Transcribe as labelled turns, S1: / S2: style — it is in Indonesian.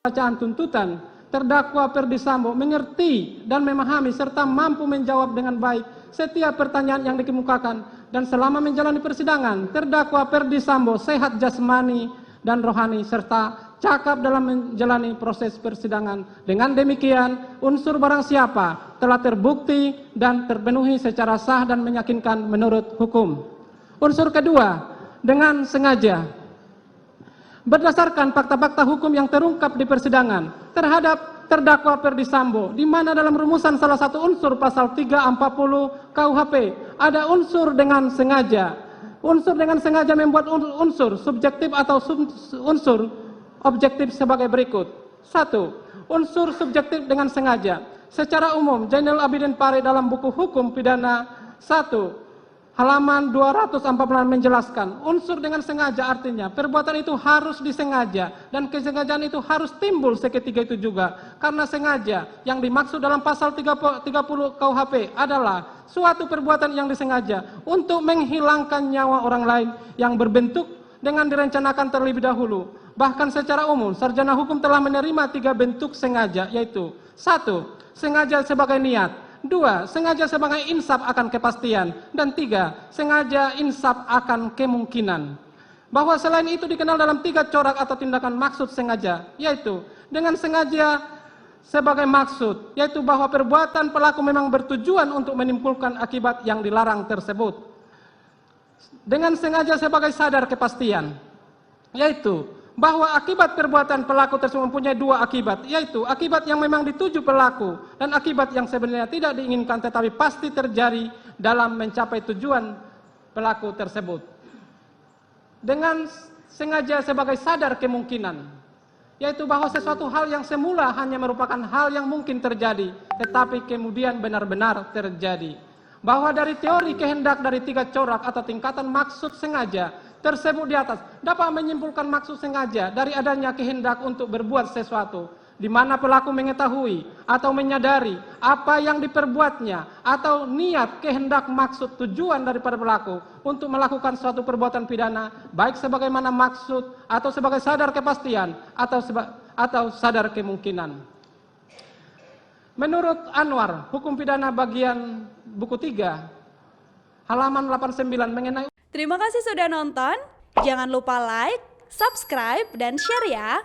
S1: Bacaan tuntutan, terdakwa Ferdi Sambo mengerti dan memahami serta mampu menjawab dengan baik setiap pertanyaan yang dikemukakan, dan selama menjalani persidangan, terdakwa Ferdi Sambo sehat jasmani dan rohani serta cakap dalam menjalani proses persidangan. Dengan demikian, unsur barang siapa telah terbukti dan terpenuhi secara sah dan meyakinkan menurut hukum. Unsur kedua, dengan sengaja. Berdasarkan fakta-fakta hukum yang terungkap di persidangan terhadap terdakwa Ferdi Sambo, di mana dalam rumusan salah satu unsur pasal 340 KUHP ada unsur dengan sengaja. Unsur dengan sengaja membuat unsur subjektif atau unsur objektif sebagai berikut. 1. Unsur subjektif dengan sengaja. Secara umum, Zainal Abidin Pare dalam buku hukum pidana 1 halaman 246 menjelaskan, unsur dengan sengaja artinya perbuatan itu harus disengaja dan kesengajaan itu harus timbul seketika itu juga. Karena sengaja yang dimaksud dalam pasal 30 KUHP adalah suatu perbuatan yang disengaja untuk menghilangkan nyawa orang lain yang berbentuk dengan direncanakan terlebih dahulu. Bahkan secara umum, sarjana hukum telah menerima 3 bentuk sengaja, yaitu 1. Sengaja sebagai niat, 2. Sengaja sebagai insaf akan kepastian, dan 3. Sengaja insaf akan kemungkinan. Bahwa selain itu dikenal dalam 3 corak atau tindakan maksud sengaja, yaitu dengan sengaja sebagai maksud, yaitu bahwa perbuatan pelaku memang bertujuan untuk menimbulkan akibat yang dilarang tersebut. Dengan sengaja sebagai sadar kepastian, yaitu bahwa akibat perbuatan pelaku tersebut mempunyai 2 akibat, yaitu akibat yang memang dituju pelaku dan akibat yang sebenarnya tidak diinginkan tetapi pasti terjadi dalam mencapai tujuan pelaku tersebut. Dengan sengaja sebagai sadar kemungkinan, yaitu bahwa sesuatu hal yang semula hanya merupakan hal yang mungkin terjadi tetapi kemudian benar-benar terjadi. Bahwa dari teori kehendak dari 3 corak atau tingkatan maksud sengaja tersebut di atas dapat menyimpulkan maksud sengaja dari adanya kehendak untuk berbuat sesuatu, di mana pelaku mengetahui atau menyadari apa yang diperbuatnya, atau niat, kehendak, maksud, tujuan daripada pelaku untuk melakukan suatu perbuatan pidana, baik sebagaimana maksud atau sebagai sadar kepastian atau sadar kemungkinan. Menurut Anwar, hukum pidana bagian buku 3 halaman 89 mengenai.
S2: Terima kasih sudah nonton. Jangan lupa like, subscribe, dan share ya.